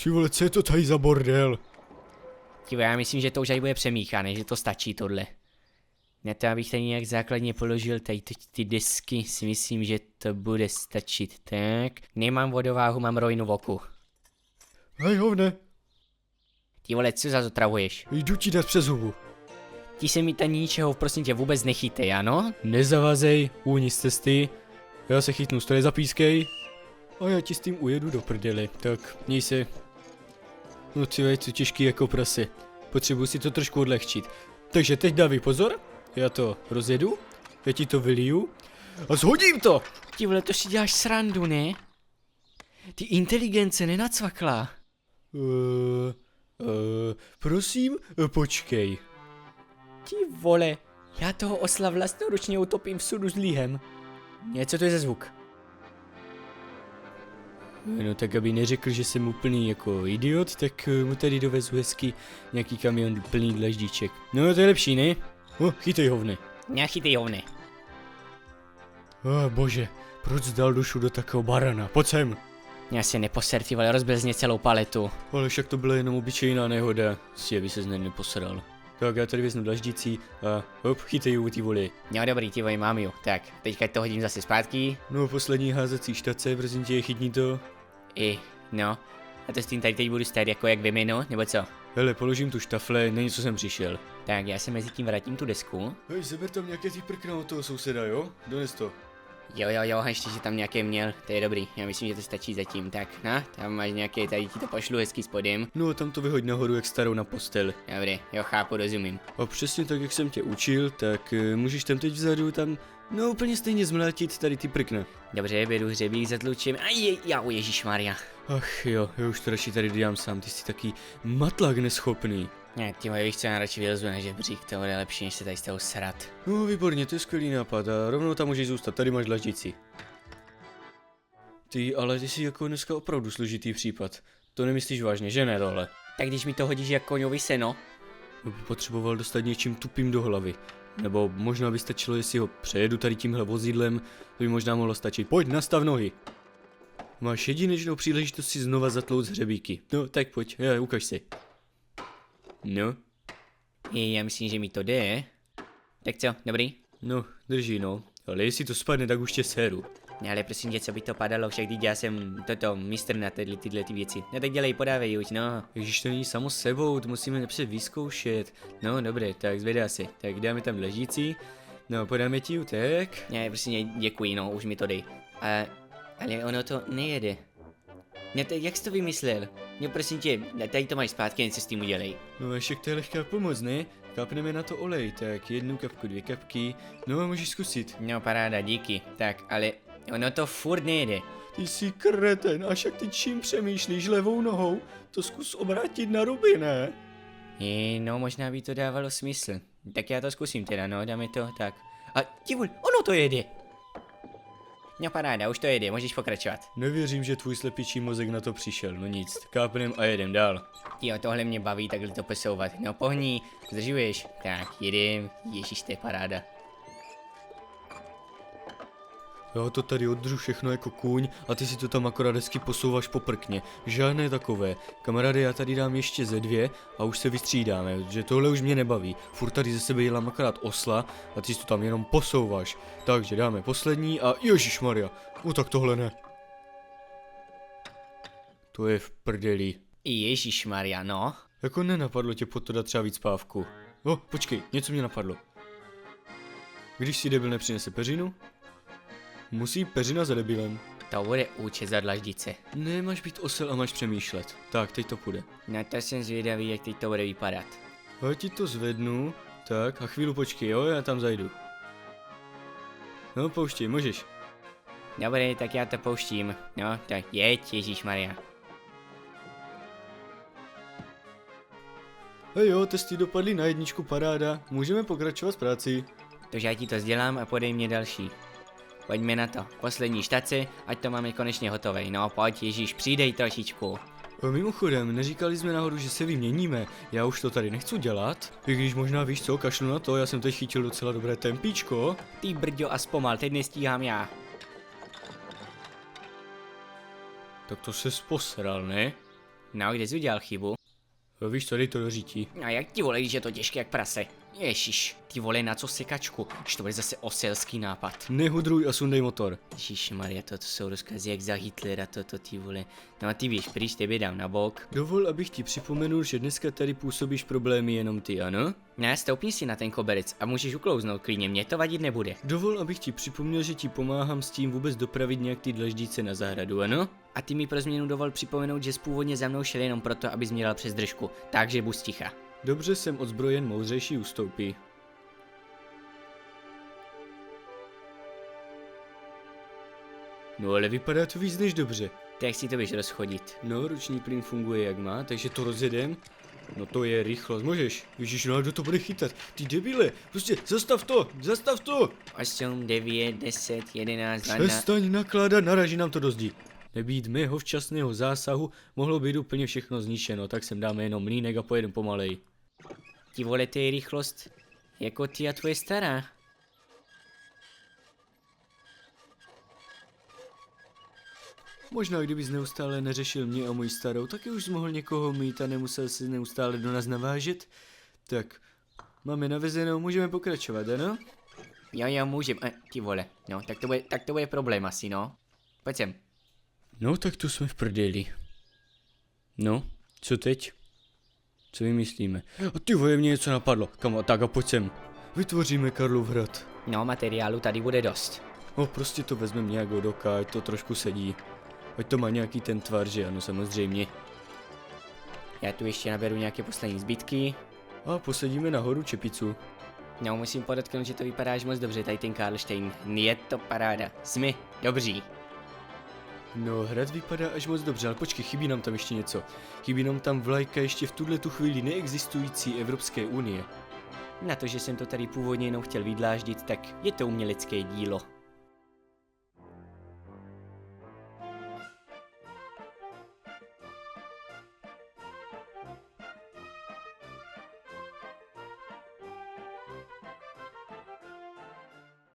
Ty vole, co je to tady za bordel? Tívo, já myslím, že to už tady bude přemíchané, že to stačí tohle. Na to, abych tady nějak základně položil tady ty desky, si myslím, že to bude stačit. Tak, nemám vodováhu, mám rojnu v oku. Hej, hovne, Ty vole, co za otravuješ? jdu ti dát přes hubu. Ti se mi tady ničeho, prosím tě, vůbec nechytej, ano? Nezavazej, úni z cesty. Já se chytnu, stoje zapískej. A já ti s tím ujedu do prdele. Tak, měj se. No ty vej, co těžký jako prase. Potřebuji si to trošku odlehčit. Takže teď dávej pozor. Já to rozjedu. Já ti to vyliju. A zhodím to! Ty vole, to si děláš srandu, ne? Ty inteligence nenacvakla. Prosím, počkej. Ty vole, já toho osla vlastnoručně utopím v sudu s líhem. Co to je za zvuk? No tak aby neřekl, že jsem úplný jako idiot, tak mu tady dovezu hezky nějaký kamion plný dlaždíček. No to je lepší, ne? Chytej hovne. Nechytej hovne. Bože, proč dal dušu do takového barana? Pojď sem. Já se neposer, ty vole, rozbil z mě celou paletu. Ale však to byla jenom obyčejná nehoda. Si aby se z něj neposral. Tak já tady vezmu dlaždící a hop, chytej ju, ty vole. No dobrý, ty vole, mám ju. Tak, teďka to hodím zase zpátky. No poslední házecí štace, prosím tě, chytni to. No. A to s tím tady teď budu stát jako jak vyminu, nebo co? Hele, položím tu štafle, není co jsem přišel. Tak, já se mezi tím vrátím tu desku. Hej, seber tam nějaké ty prkna od toho souseda, jo? Dones to. Jo, ještě, že tam nějaké měl, to je dobrý, já myslím, že to stačí zatím, tak, no, tam máš nějaké, tady ti to pošlu hezký spodem. No a tam to vyhoď nahoru jak starou na postel. Dobrý, jo, chápu, rozumím. A přesně tak, jak jsem tě učil, tak můžeš tam teď vzadu, tam, no úplně stejně zmlátit tady ty prkna. Dobře, beru hřebík, zatlučím, jau, ježišmarja. Ach jo, já už to radši tady dělám sám, ty jsi taky matlak neschopný. Ne, ty moje, víš co, já radši vylezu na žebřík, to bude lepší, než se tady z toho srat. No výborně, to je skvělý nápad a rovnou tam můžeš zůstat, tady máš dlaždici. Ale ty jsi jako dneska opravdu složitý případ. To nemyslíš vážně, že ne tohle? Tak když mi to hodíš jako koňovi seno. Potřeboval dostat něčím tupým do hlavy. Nebo možná by stačilo, jestli ho přejedu tady tímhle vozidlem, to by možná mohlo stačit. Pojď, nastav nohy. Máš jedinečnou příležitost si znova zatlout hřebíky. No, tak pojď, ukaž si. No. Já myslím, že mi to jde. Tak co, dobrý? No, drží no. Ale jestli to spadne, tak už tě seru. Ale prosím tě, co by to padalo, však teď já jsem mistr na tyhle ty věci. No tak dělej, podávej už, no. Ježíš, to není samo sebou, to musíme napřed vyzkoušet. No, dobré, tak zvedá se. Tak dáme tam ležící. No, podáme ti utek. Ne, prosím tě, děkuji, no, už mi to dej. Ale ono to nejede. No to, jak jsi to vymyslel? No prosím tě, tady to máš zpátky, něco s tím udělej. No a však to je lehká pomoc, ne? Kápneme na to olej, tak 1 kapku, 2 kapky. No a můžeš zkusit. No paráda, díky. Tak, ale ono to furt nejede. Ty jsi kreten, a však ty čím přemýšlíš levou nohou? To zkus obrátit na ruby, ne? No, možná by to dávalo smysl. Tak já to zkusím teda, no, dáme to, tak. A divul, ono to jede. No paráda, už to jede, můžeš pokračovat. Nevěřím, že tvůj slepičí mozek na to přišel, no nic, kápnem a jedem dál. Jo, tohle mě baví takhle to posouvat. No pohni, zdržuješ. Tak, jedem, ježíš, to je paráda. Já to tady oddržu všechno jako kůň a ty si to tam akorát hezky posouváš po prkně. Žádné takové. Kamaráde, já tady dám ještě ze 2 a už se vystřídáme, že tohle už mě nebaví. Furt tady ze sebe dělám akorát osla a ty si to tam jenom posouváš. Takže dáme poslední a ježišmarja, tak tohle ne. To je v prdeli. Ježišmarja, no. Jako nenapadlo tě pod to dát třeba víc pávku. Počkej, něco mě napadlo. Když si debil nepřinese peřinu, musí peřina za debilem. To bude účet za dlaždice. Ne, máš být osel a máš přemýšlet. Tak, teď to půjde. No to jsem zvědavý, jak teď to bude vypadat. Já ti to zvednu. Tak, a chvíli počkej, jo, já tam zajdu. No, pouštěj, můžeš. Dobrý, tak já to pouštím. No, tak jeď, ježišmarja. Hej jo, testy dopadly na 1, paráda. Můžeme pokračovat s práci. Takže já ti to sdělám a podej mě další. Pojďme na to. Poslední štace, ať to máme konečně hotové. No pojď, Ježíš, přidej trošičku. Mimochodem, neříkali jsme nahoru, že se vyměníme. Já už to tady nechci dělat. I když možná víš co, kašlu na to, já jsem teď chytil docela dobré tempíčko. Ty brďo a zpomal, teď nestíhám já. Tak to se posral, ne? No, kde jsi udělal chybu? Jo, víš co, dej to do řítí. A jak ti vole, když je to těžké jak prase? Ježíš, ty vole, na co sekačku? Už to bude zase oselský nápad. Nehudruj a sundej motor. Ježišmarja, to jsou rozkazy jak za Hitlera, toto ty vole. No a ty víš, prý tebe dám na bok. Dovol, abych ti připomenul, že dneska tady působíš problémy jenom ty, ano? Ne, stoupni si na ten koberec a můžeš uklouznout klidně, mě to vadit nebude. Dovol, abych ti připomněl, že ti pomáhám s tím vůbec dopravit nějak ty dlaždice na zahradu, ano? A ty mi pro změnu dovol připomenout, že jsi původně za mnou šel jenom proto, abys mě dal přes držku. Takže buď ticha. Dobře, jsem odzbrojen, moudřejší ustoupí. No ale vypadá to víc než dobře. Tak si to běž rozchodit. No, ruční plyn funguje jak má, takže to rozjedem. No to je rychlost, můžeš. Ježíš, no a kdo to bude chytat? Ty debile, prostě zastav to, zastav to! 8, 9, 10, 11, 12. Přestaň nakládat, naraží nám to do zdi. Nebýt mého včasného zásahu, mohlo být úplně všechno zničeno, tak sem dáme jenom mlýnek a pojedeme pomalej. Ti vole, to je rychlost jako ty a tvoje stará. Možná kdybys neustále neřešil mě a moji starou, taky už jsi mohl někoho mít a nemusel si neustále do nás navážet. Tak, máme navezenou, můžeme pokračovat, ano? Jo, můžem. Ty vole, no, tak to bude problém asi, no. Pojď sem. No, tak tu jsme v prdeli. No, co teď? Co vymyslíme? A ty vole, mě něco napadlo. Kamo, tak a pojď sem. Vytvoříme Karlov hrad. No, materiálu tady bude dost. No, prostě to vezmeme nějak od oka, ať to trošku sedí. Ať to má nějaký ten tvar, že ano, samozřejmě. Já tu ještě naberu nějaké poslední zbytky. A posadíme nahoru čepicu. No, musím podotknout, že to vypadá až moc dobře, tady ten Karlštejn. Je to paráda. Jsme dobří. No, hrad vypadá až moc dobře, ale počkej, chybí nám tam ještě něco. Chybí nám tam vlajka ještě v tuhletu chvíli neexistující Evropské unie. Na to, že jsem to tady původně jenom chtěl vydláždit, tak je to umělecké dílo.